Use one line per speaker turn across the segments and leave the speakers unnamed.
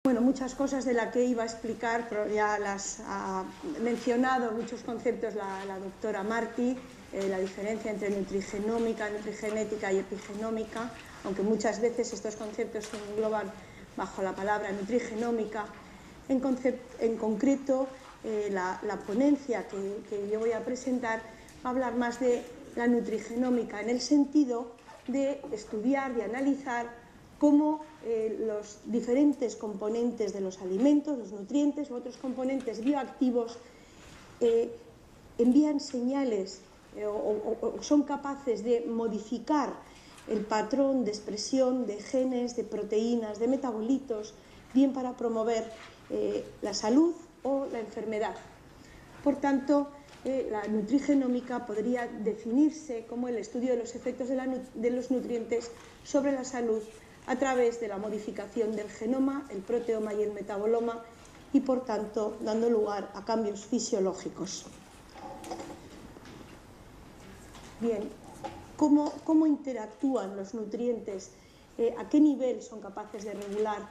Bueno, muchas cosas de las que iba a explicar, pero ya las ha mencionado, muchos conceptos la doctora Martí, la diferencia entre nutrigenómica, nutrigenética y epigenómica, aunque muchas veces estos conceptos se engloban bajo la palabra nutrigenómica. En concreto, la ponencia que yo voy a presentar va a hablar más de la nutrigenómica en el sentido de estudiar, de analizar cómo los diferentes componentes de los alimentos, los nutrientes u otros componentes bioactivos envían señales o son capaces de modificar el patrón de expresión de genes, de proteínas, de metabolitos, bien para promover la salud o la enfermedad. Por tanto, la nutrigenómica podría definirse como el estudio de los efectos de los nutrientes sobre la salud a través de la modificación del genoma, el proteoma y el metaboloma y, por tanto, dando lugar a cambios fisiológicos. Bien, ¿cómo interactúan los nutrientes? ¿A qué nivel son capaces de regular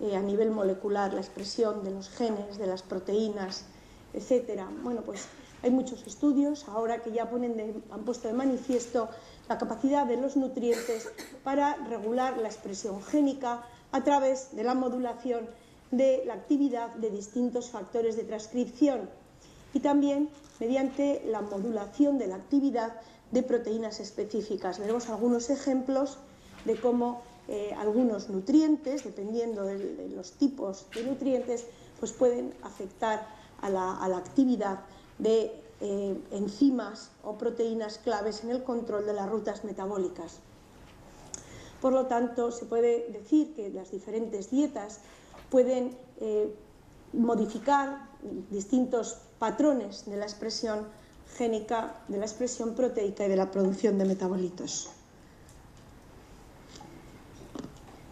a nivel molecular la expresión de los genes, de las proteínas, etcétera? Bueno, pues hay muchos estudios ahora que ya han puesto de manifiesto la capacidad de los nutrientes para regular la expresión génica a través de la modulación de la actividad de distintos factores de transcripción y también mediante la modulación de la actividad de proteínas específicas. Veremos algunos ejemplos de cómo algunos nutrientes, dependiendo de los tipos de nutrientes, pues pueden afectar a la actividad de enzimas o proteínas claves en el control de las rutas metabólicas. Por lo tanto, se puede decir que las diferentes dietas pueden modificar distintos patrones de la expresión génica, de la expresión proteica y de la producción de metabolitos.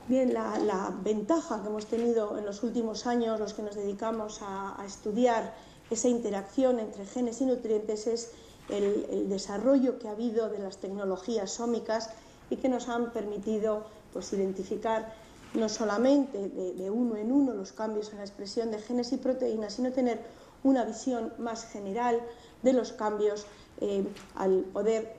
Bien, la ventaja que hemos tenido en los últimos años, los que nos dedicamos a estudiar esa interacción entre genes y nutrientes, es el desarrollo que ha habido de las tecnologías ómicas y que nos han permitido pues, identificar no solamente de uno en uno los cambios en la expresión de genes y proteínas, sino tener una visión más general de los cambios al poder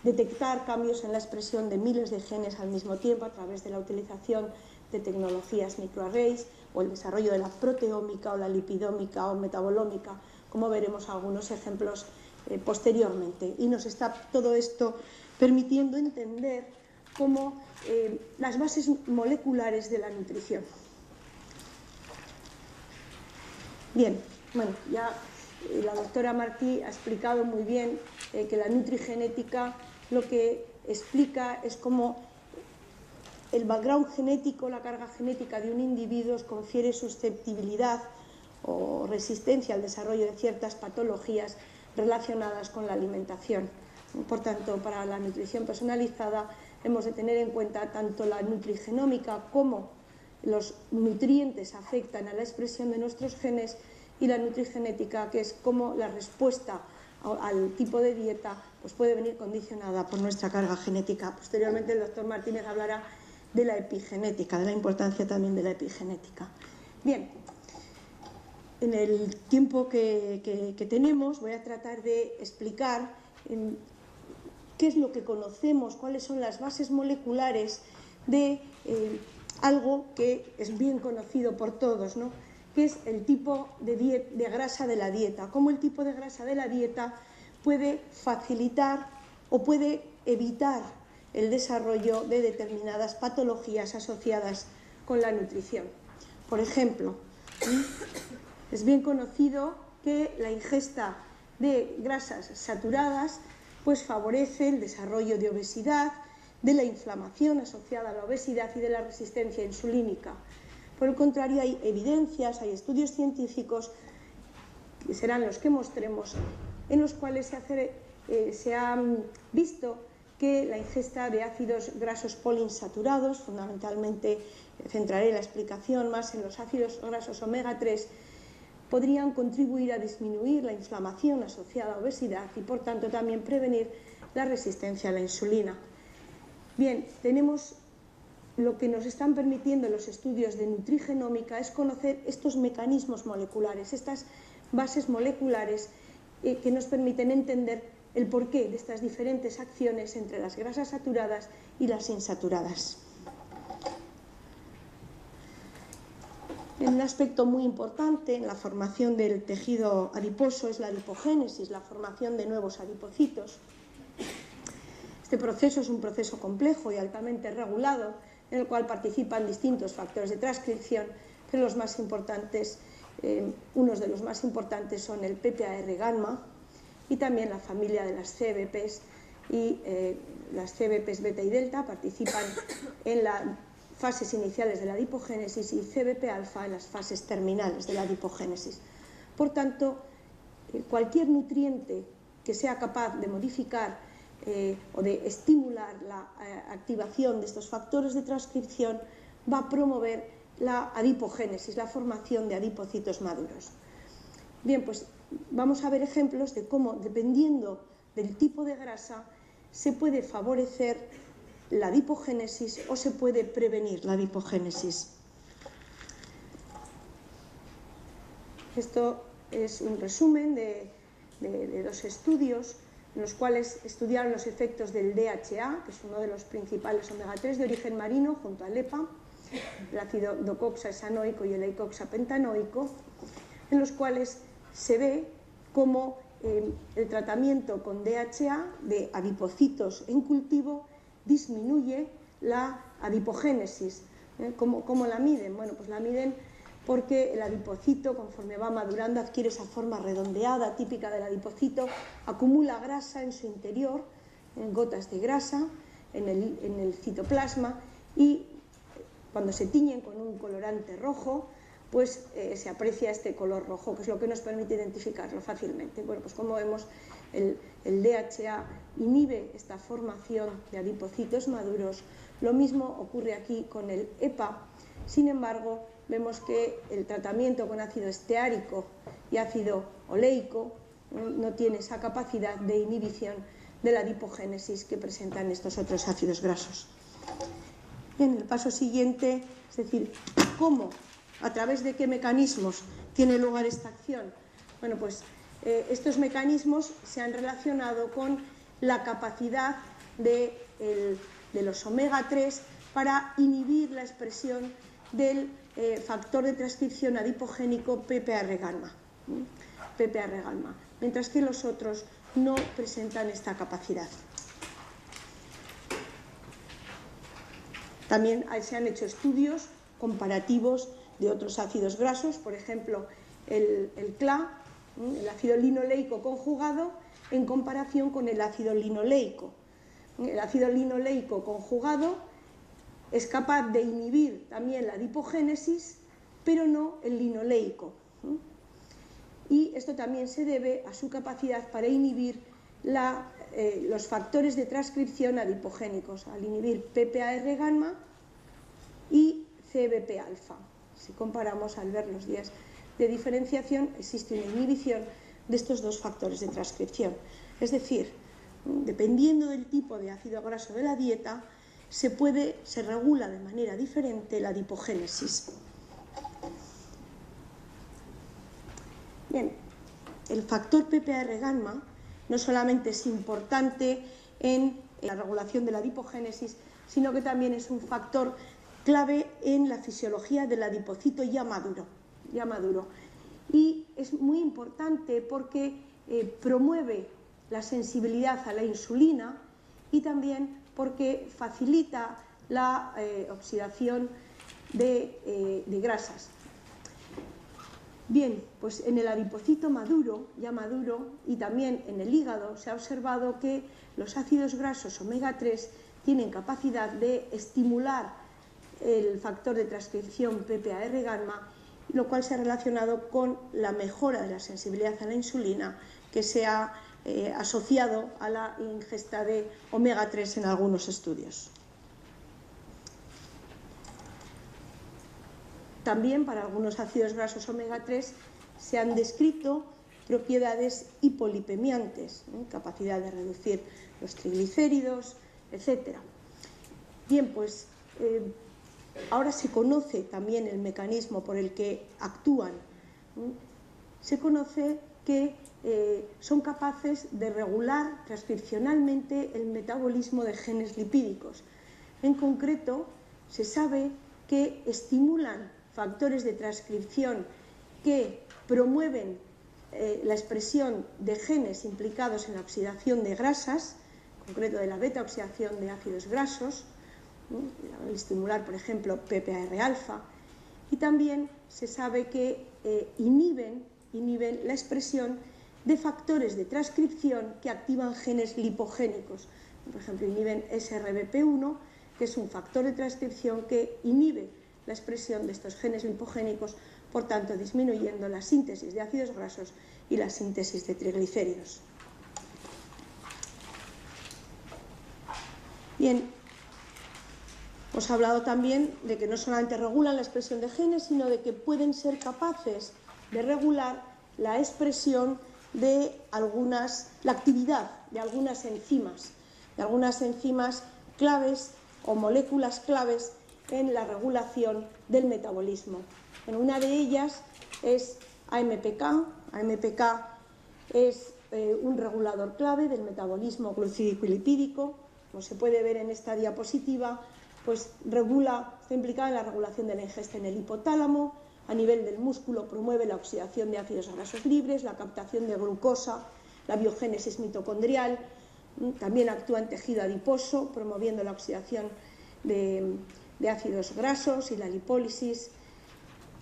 detectar cambios en la expresión de miles de genes al mismo tiempo a través de la utilización de tecnologías microarrays o el desarrollo de la proteómica o la lipidómica o metabolómica, como veremos algunos ejemplos posteriormente. Y nos está todo esto permitiendo entender cómo las bases moleculares de la nutrición. Bien, bueno, ya la doctora Martí ha explicado muy bien que la nutrigenética lo que explica es cómo el background genético, la carga genética de un individuo confiere susceptibilidad o resistencia al desarrollo de ciertas patologías relacionadas con la alimentación. Por tanto, para la nutrición personalizada hemos de tener en cuenta tanto la nutrigenómica como los nutrientes afectan a la expresión de nuestros genes y la nutrigenética, que es cómo la respuesta al tipo de dieta pues puede venir condicionada por nuestra carga genética. Posteriormente el doctor Martínez hablará de la epigenética, de la importancia también de la epigenética. Bien, en el tiempo que tenemos voy a tratar de explicar qué es lo que conocemos, cuáles son las bases moleculares de algo que es bien conocido por todos, ¿no? Que es el tipo de grasa de la dieta, cómo el tipo de grasa de la dieta puede facilitar o puede evitar el desarrollo de determinadas patologías asociadas con la nutrición. Por ejemplo, es bien conocido que la ingesta de grasas saturadas pues favorece el desarrollo de obesidad, de la inflamación asociada a la obesidad y de la resistencia insulínica. Por el contrario, hay evidencias, hay estudios científicos, que serán los que mostremos, en los cuales se ha visto que la ingesta de ácidos grasos poliinsaturados, fundamentalmente centraré la explicación más en los ácidos grasos omega 3, podrían contribuir a disminuir la inflamación asociada a obesidad y, por tanto, también prevenir la resistencia a la insulina. Bien, tenemos lo que nos están permitiendo los estudios de nutrigenómica es conocer estos mecanismos moleculares, estas bases moleculares que nos permiten entender el porqué de estas diferentes acciones entre las grasas saturadas y las insaturadas. Un aspecto muy importante en la formación del tejido adiposo es la adipogénesis, la formación de nuevos adipocitos. Este proceso es un proceso complejo y altamente regulado, en el cual participan distintos factores de transcripción, pero los más importantes, unos de los más importantes son el PPAR-gamma y también la familia de las CBPs, y las CBPs beta y delta participan en las fases iniciales de la adipogénesis y CBP-alfa en las fases terminales de la adipogénesis. Por tanto, cualquier nutriente que sea capaz de modificar o de estimular la activación de estos factores de transcripción va a promover la adipogénesis, la formación de adipocitos maduros. Bien, pues vamos a ver ejemplos de cómo, dependiendo del tipo de grasa, se puede favorecer la adipogénesis o se puede prevenir la adipogénesis. Esto es un resumen de dos estudios en los cuales estudiaron los efectos del DHA, que es uno de los principales omega 3 de origen marino, junto al EPA, el ácido docoxaesanoico y el eicoxapentanoico, en los cuales se ve cómo el tratamiento con DHA de adipocitos en cultivo disminuye la adipogénesis. ¿Cómo la miden? Bueno, pues la miden porque el adipocito, conforme va madurando, adquiere esa forma redondeada típica del adipocito, acumula grasa en su interior, en gotas de grasa en el citoplasma, y cuando se tiñen con un colorante rojo, pues se aprecia este color rojo, que es lo que nos permite identificarlo fácilmente. Bueno, pues como vemos, el DHA inhibe esta formación de adipocitos maduros. Lo mismo ocurre aquí con el EPA. Sin embargo, vemos que el tratamiento con ácido esteárico y ácido oleico no tiene esa capacidad de inhibición de la adipogénesis que presentan estos otros ácidos grasos. En el paso siguiente, es decir, ¿cómo? ¿A través de qué mecanismos tiene lugar esta acción? Bueno, pues estos mecanismos se han relacionado con la capacidad de los omega 3 para inhibir la expresión del factor de transcripción adipogénico PPAR-gamma, mientras que los otros no presentan esta capacidad. También se han hecho estudios comparativos de otros ácidos grasos, por ejemplo, el CLA, el ácido linoleico conjugado, en comparación con el ácido linoleico. El ácido linoleico conjugado es capaz de inhibir también la adipogénesis, pero no el linoleico. Y esto también se debe a su capacidad para inhibir los factores de transcripción adipogénicos, al inhibir PPAR-gamma y CBP-alfa. Si comparamos, al ver los días de diferenciación, existe una inhibición de estos dos factores de transcripción. Es decir, dependiendo del tipo de ácido graso de la dieta, se regula de manera diferente la adipogénesis. Bien, el factor PPAR-gamma no solamente es importante en la regulación de la adipogénesis, sino que también es un factor clave en la fisiología del adipocito ya maduro. Y es muy importante porque promueve la sensibilidad a la insulina y también porque facilita la oxidación de grasas. Bien, pues en el adipocito ya maduro, y también en el hígado, se ha observado que los ácidos grasos omega 3 tienen capacidad de estimular el factor de transcripción PPAR-gamma, lo cual se ha relacionado con la mejora de la sensibilidad a la insulina, que se ha asociado a la ingesta de omega 3 en algunos estudios. También para algunos ácidos grasos omega 3 se han descrito propiedades hipolipemiantes, capacidad de reducir los triglicéridos, etc. Bien, pues ahora se conoce también el mecanismo por el que actúan. Se conoce que son capaces de regular transcripcionalmente el metabolismo de genes lipídicos. En concreto, se sabe que estimulan factores de transcripción que promueven la expresión de genes implicados en la oxidación de grasas, en concreto de la beta-oxidación de ácidos grasos, al estimular, por ejemplo, PPAR-alfa, y también se sabe que inhiben la expresión de factores de transcripción que activan genes lipogénicos. Por ejemplo, inhiben SRBP1, que es un factor de transcripción que inhibe la expresión de estos genes lipogénicos, por tanto disminuyendo la síntesis de ácidos grasos y la síntesis de triglicéridos. Bien, os he hablado también de que no solamente regulan la expresión de genes, sino de que pueden ser capaces de regular la expresión de la actividad de algunas enzimas claves o moléculas claves en la regulación del metabolismo. En una de ellas es AMPK. AMPK es un regulador clave del metabolismo glucídico y lipídico. Como se puede ver en esta diapositiva, pues está implicada en la regulación de la ingesta en el hipotálamo. A nivel del músculo promueve la oxidación de ácidos grasos libres, la captación de glucosa, la biogénesis mitocondrial. También actúa en tejido adiposo, promoviendo la oxidación de ácidos grasos y la lipólisis.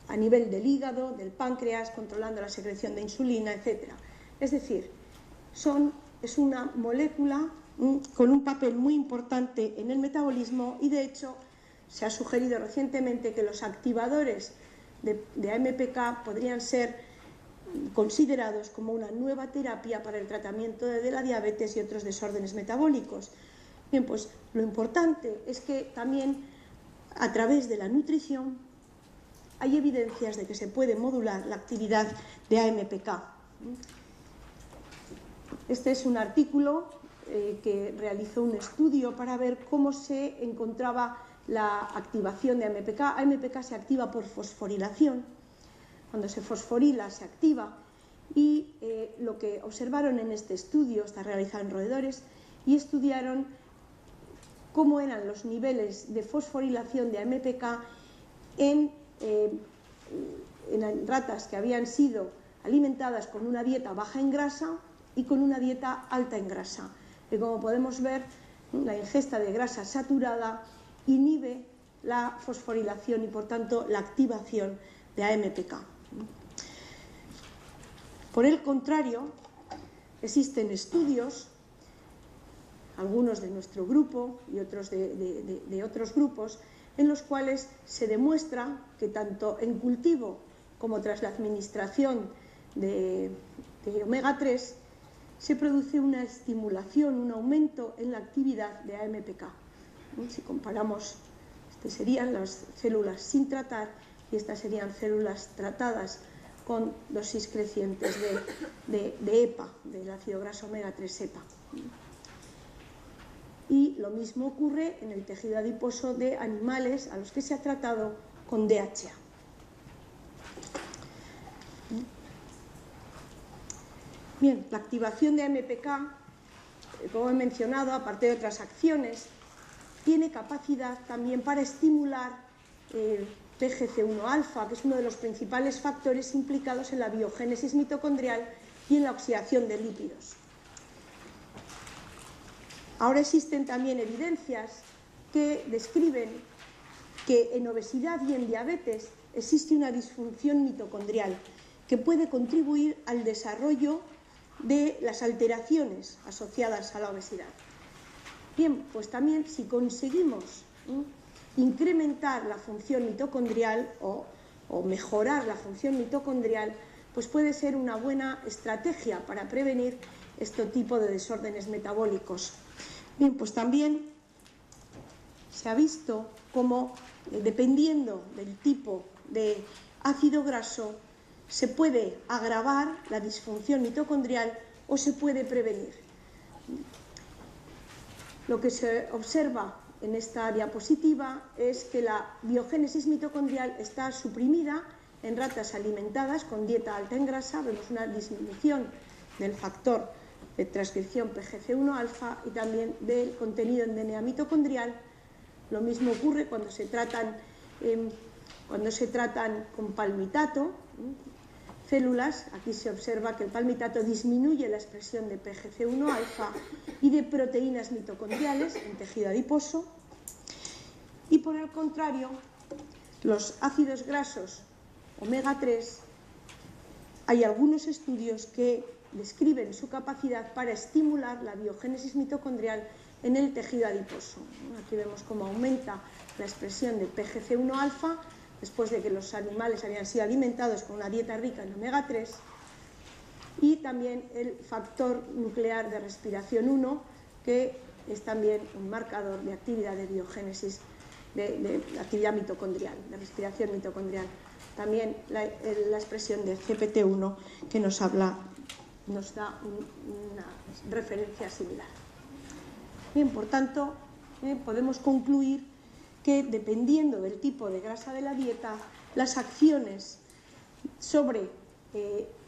A nivel del hígado, del páncreas, controlando la secreción de insulina, etc. Es decir, es una molécula con un papel muy importante en el metabolismo, y de hecho se ha sugerido recientemente que los activadores de AMPK podrían ser considerados como una nueva terapia para el tratamiento de la diabetes y otros desórdenes metabólicos. Bien, pues lo importante es que también a través de la nutrición hay evidencias de que se puede modular la actividad de AMPK. Este es un artículo que realizó un estudio para ver cómo se encontraba la activación de AMPK. AMPK se activa por fosforilación. Cuando se fosforila se activa, y lo que observaron en este estudio está realizado en roedores, y estudiaron cómo eran los niveles de fosforilación de AMPK en ratas que habían sido alimentadas con una dieta baja en grasa y con una dieta alta en grasa. Y como podemos ver, la ingesta de grasa saturada inhibe la fosforilación y por tanto la activación de AMPK. Por el contrario, existen estudios, algunos de nuestro grupo y otros de otros grupos, en los cuales se demuestra que tanto en cultivo como tras la administración de omega 3 se produce una estimulación, un aumento en la actividad de AMPK. Si comparamos, estas serían las células sin tratar y estas serían células tratadas con dosis crecientes de EPA, del ácido graso omega 3 EPA. Y lo mismo ocurre en el tejido adiposo de animales a los que se ha tratado con DHA. Bien, la activación de AMPK, como he mencionado, aparte de otras acciones, tiene capacidad también para estimular PGC1-alfa, que es uno de los principales factores implicados en la biogénesis mitocondrial y en la oxidación de lípidos. Ahora existen también evidencias que describen que en obesidad y en diabetes existe una disfunción mitocondrial que puede contribuir al desarrollo de las alteraciones asociadas a la obesidad. Bien, pues también si conseguimos incrementar la función mitocondrial o mejorar la función mitocondrial, pues puede ser una buena estrategia para prevenir este tipo de desórdenes metabólicos. Bien, pues también se ha visto cómo, dependiendo del tipo de ácido graso, se puede agravar la disfunción mitocondrial o se puede prevenir. Lo que se observa en esta diapositiva es que la biogénesis mitocondrial está suprimida en ratas alimentadas con dieta alta en grasa. Vemos una disminución del factor de transcripción PGC1-alfa y también del contenido en DNA mitocondrial. Lo mismo ocurre cuando se tratan con palmitato, células. Aquí se observa que el palmitato disminuye la expresión de PGC1-alfa y de proteínas mitocondriales en tejido adiposo. Y por el contrario, los ácidos grasos omega 3, hay algunos estudios que describen su capacidad para estimular la biogénesis mitocondrial en el tejido adiposo. Aquí vemos cómo aumenta la expresión de PGC1-alfa después de que los animales habían sido alimentados con una dieta rica en omega 3, y también el factor nuclear de respiración 1, que es también un marcador de actividad de biogénesis, de actividad mitocondrial, de respiración mitocondrial. También la expresión de CPT1, que nos da una referencia similar. Bien, por tanto, podemos concluir que dependiendo del tipo de grasa de la dieta, las acciones sobre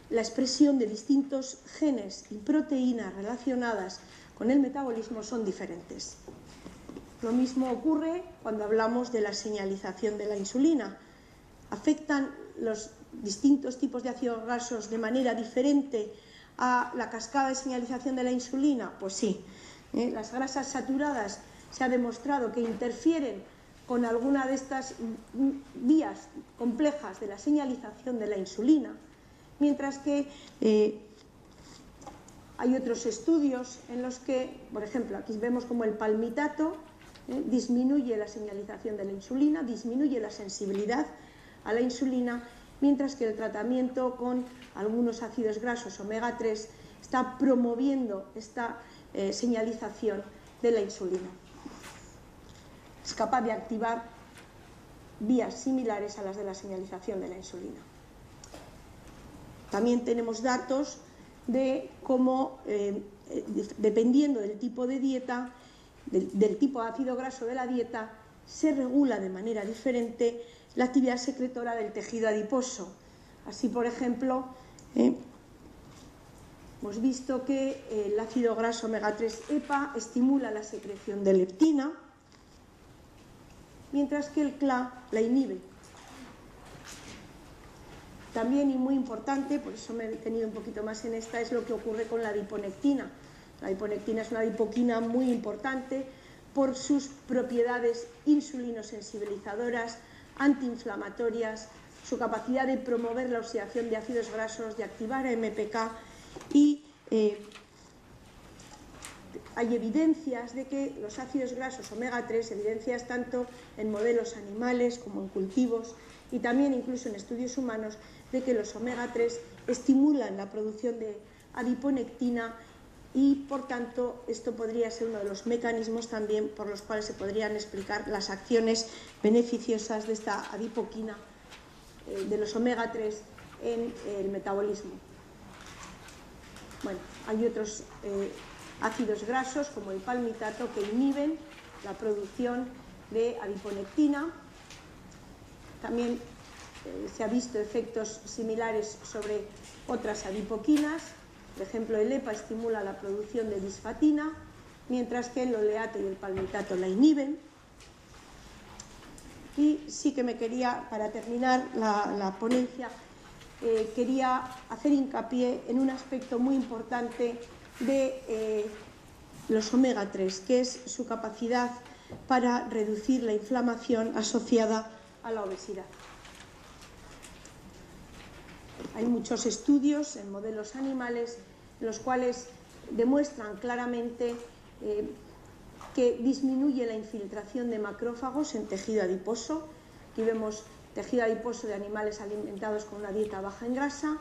la expresión de distintos genes y proteínas relacionadas con el metabolismo son diferentes. Lo mismo ocurre cuando hablamos de la señalización de la insulina. ¿Afectan los distintos tipos de ácidos grasos de manera diferente a la cascada de señalización de la insulina? Pues sí. Las grasas saturadas se ha demostrado que interfieren con alguna de estas vías complejas de la señalización de la insulina, mientras que hay otros estudios en los que, por ejemplo, aquí vemos como el palmitato disminuye la señalización de la insulina, disminuye la sensibilidad a la insulina, mientras que el tratamiento con algunos ácidos grasos omega 3 está promoviendo esta señalización de la insulina. Es capaz de activar vías similares a las de la señalización de la insulina. También tenemos datos de cómo, dependiendo del tipo de dieta, del tipo de ácido graso de la dieta, se regula de manera diferente la actividad secretora del tejido adiposo. Así, por ejemplo, hemos visto que el ácido graso omega 3 EPA estimula la secreción de leptina, mientras que el CLA la inhibe. También, y muy importante, por eso me he detenido un poquito más en esta, es lo que ocurre con la adiponectina. La adiponectina es una adipoquina muy importante por sus propiedades insulinosensibilizadoras, antiinflamatorias, su capacidad de promover la oxidación de ácidos grasos, de activar a MPK, y hay evidencias de que los ácidos grasos omega 3, evidencias tanto en modelos animales como en cultivos y también incluso en estudios humanos, de que los omega 3 estimulan la producción de adiponectina y, por tanto, esto podría ser uno de los mecanismos también por los cuales se podrían explicar las acciones beneficiosas de esta adipoquina, de los omega 3 en el metabolismo. Bueno, hay otros ácidos grasos como el palmitato que inhiben la producción de adiponectina. También se ha visto efectos similares sobre otras adipoquinas. Por ejemplo, el EPA estimula la producción de disfatina, mientras que el oleato y el palmitato la inhiben. Y sí que me quería, para terminar la ponencia, quería hacer hincapié en un aspecto muy importante de los omega 3, que es su capacidad para reducir la inflamación asociada a la obesidad. Hay muchos estudios en modelos animales los cuales demuestran claramente que disminuye la infiltración de macrófagos en tejido adiposo. Aquí vemos tejido adiposo de animales alimentados con una dieta baja en grasa,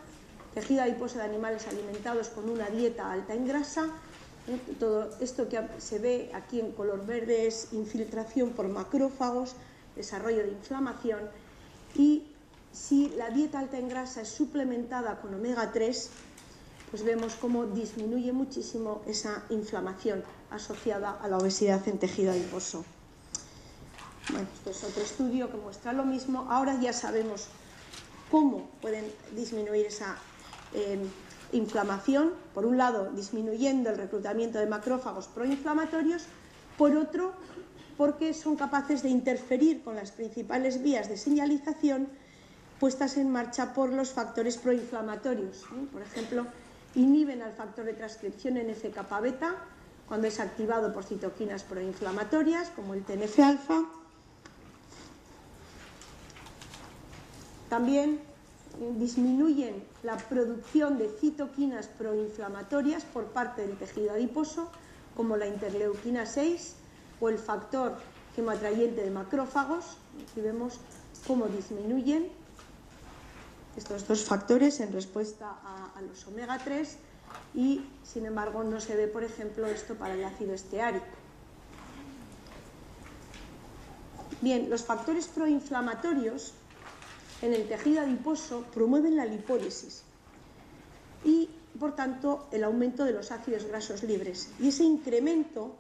tejido adiposo de animales alimentados con una dieta alta en grasa. Todo esto que se ve aquí en color verde es infiltración por macrófagos, desarrollo de inflamación, y si la dieta alta en grasa es suplementada con omega 3, pues vemos cómo disminuye muchísimo esa inflamación asociada a la obesidad en tejido adiposo. Bueno, esto es otro estudio que muestra lo mismo. Ahora ya sabemos cómo pueden disminuir esa inflamación. Por un lado, disminuyendo el reclutamiento de macrófagos proinflamatorios. Por otro, porque son capaces de interferir con las principales vías de señalización puestas en marcha por los factores proinflamatorios. Por ejemplo, inhiben al factor de transcripción NF-kappa-beta cuando es activado por citoquinas proinflamatorias, como el TNF-alfa. También disminuyen la producción de citoquinas proinflamatorias por parte del tejido adiposo, como la interleuquina 6 o el factor hemoatrayente de macrófagos. Aquí vemos cómo disminuyen estos dos factores en respuesta a los omega 3 y, sin embargo, no se ve, por ejemplo, esto para el ácido esteárico. Bien, los factores proinflamatorios en el tejido adiposo promueven la lipólisis y, por tanto, el aumento de los ácidos grasos libres. Y ese incremento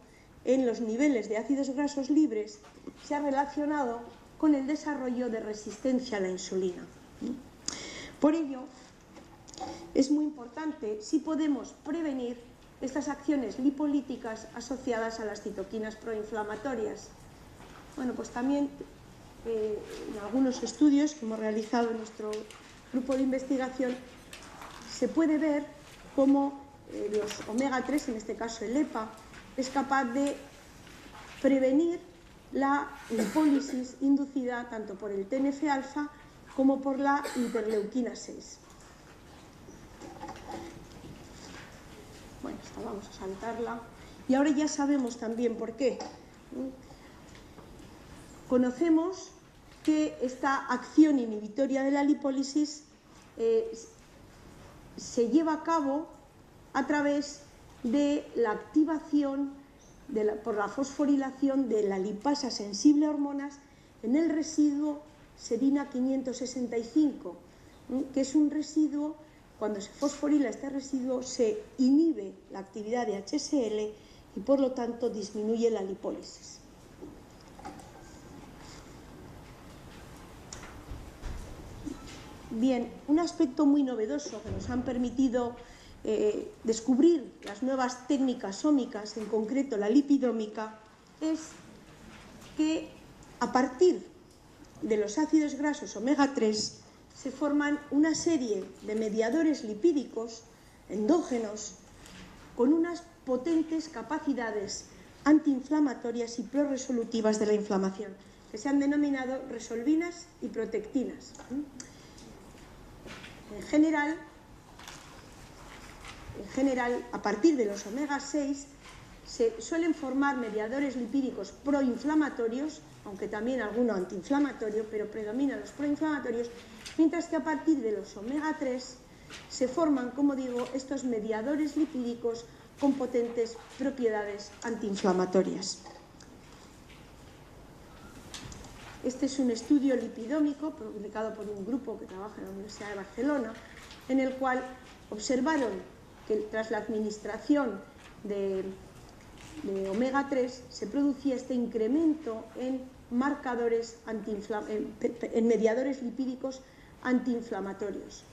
en los niveles de ácidos grasos libres se ha relacionado con el desarrollo de resistencia a la insulina. Por ello, es muy importante si podemos prevenir estas acciones lipolíticas asociadas a las citoquinas proinflamatorias. Bueno, pues también en algunos estudios que hemos realizado en nuestro grupo de investigación se puede ver cómo los omega 3, en este caso el EPA, es capaz de prevenir la lipólisis inducida tanto por el TNF-alfa como por la interleuquina 6. Bueno, esta vamos a saltarla. Y ahora ya sabemos también por qué. Conocemos que esta acción inhibitoria de la lipólisis se lleva a cabo a través de la activación por la fosforilación de la lipasa sensible a hormonas en el residuo serina 565, que es un residuo. Cuando se fosforila este residuo se inhibe la actividad de HSL y, por lo tanto, disminuye la lipólisis. Bien, un aspecto muy novedoso que nos han permitido descubrir las nuevas técnicas ómicas, en concreto la lipidómica, es que a partir de los ácidos grasos omega 3 se forman una serie de mediadores lipídicos endógenos con unas potentes capacidades antiinflamatorias y prorresolutivas de la inflamación, que se han denominado resolvinas y protectinas. En general, a partir de los omega 6 se suelen formar mediadores lipídicos proinflamatorios, aunque también alguno antiinflamatorio, pero predominan los proinflamatorios, mientras que a partir de los omega 3 se forman, como digo, estos mediadores lipídicos con potentes propiedades antiinflamatorias. Este es un estudio lipidómico publicado por un grupo que trabaja en la Universidad de Barcelona, en el cual observaron que tras la administración de omega 3 se producía este incremento en marcadores en mediadores lipídicos antiinflamatorios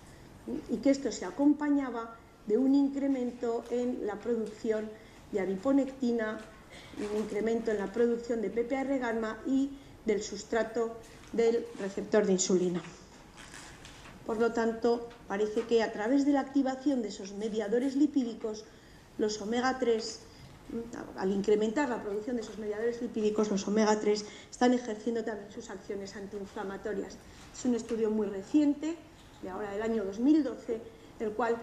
y que esto se acompañaba de un incremento en la producción de adiponectina, un incremento en la producción de PPAR-gamma y del sustrato del receptor de insulina. Por lo tanto, parece que a través de la activación de esos mediadores lipídicos, los omega 3, al incrementar la producción de esos mediadores lipídicos, los omega 3 están ejerciendo también sus acciones antiinflamatorias. Es un estudio muy reciente, de ahora del año 2012, el cual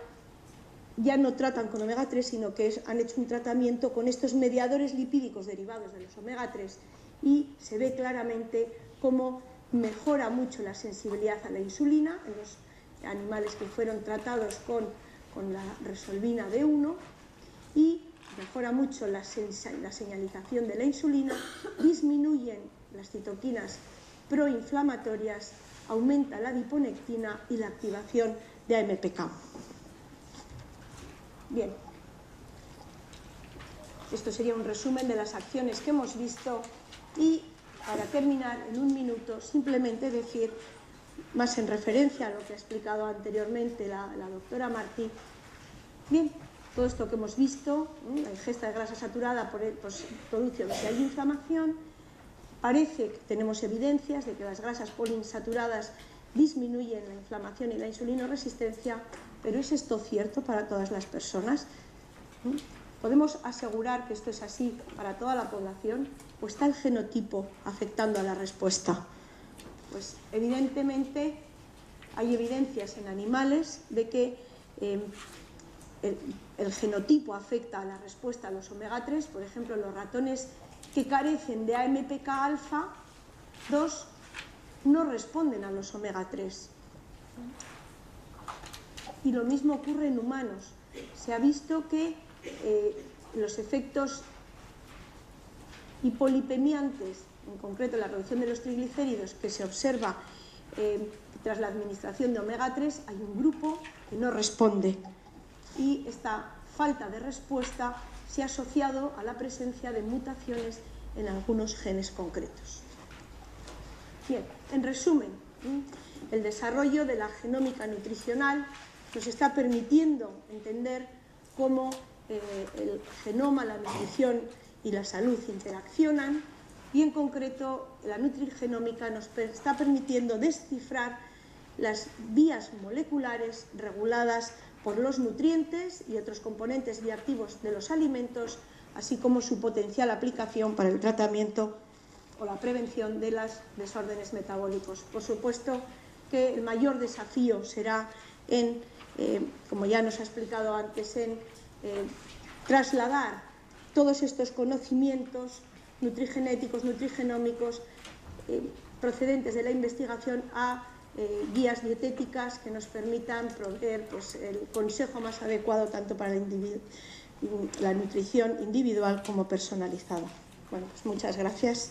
ya no tratan con omega 3, sino que han hecho un tratamiento con estos mediadores lipídicos derivados de los omega 3 y se ve claramente cómo mejora mucho la sensibilidad a la insulina en los animales que fueron tratados con la resolvina B1 y mejora mucho la señalización de la insulina, disminuyen las citoquinas proinflamatorias, aumenta la adiponectina y la activación de AMPK. Bien, esto sería un resumen de las acciones que hemos visto y para terminar, en un minuto, simplemente decir, más en referencia a lo que ha explicado anteriormente la doctora Martí, bien, todo esto que hemos visto, la ingesta de grasa saturada pues, produce obesidad y inflamación. Parece que tenemos evidencias de que las grasas poliinsaturadas disminuyen la inflamación y la insulinoresistencia, pero ¿es esto cierto para todas las personas? ¿Podemos asegurar que esto es así para toda la población? ¿O está el genotipo afectando a la respuesta? Pues evidentemente hay evidencias en animales de que el genotipo afecta a la respuesta a los omega 3, por ejemplo, los ratones que carecen de AMPK alfa 2 no responden a los omega 3. Y lo mismo ocurre en humanos. Se ha visto que los efectos hipolipemiantes, en concreto la reducción de los triglicéridos que se observa tras la administración de omega 3, hay un grupo que no responde. Y esta falta de respuesta se ha asociado a la presencia de mutaciones en algunos genes concretos. Bien, en resumen, el desarrollo de la genómica nutricional nos está permitiendo entender cómo el genoma, la nutrición y la salud interaccionan, y en concreto la nutrigenómica nos está permitiendo descifrar las vías moleculares reguladas por los nutrientes y otros componentes bioactivos de los alimentos, así como su potencial aplicación para el tratamiento o la prevención de los desórdenes metabólicos. Por supuesto que el mayor desafío será en, como ya nos ha explicado antes, en trasladar todos estos conocimientos nutrigenéticos, nutrigenómicos, procedentes de la investigación a guías dietéticas que nos permitan proveer pues, el consejo más adecuado tanto para la nutrición individual como personalizada. Bueno, pues muchas gracias.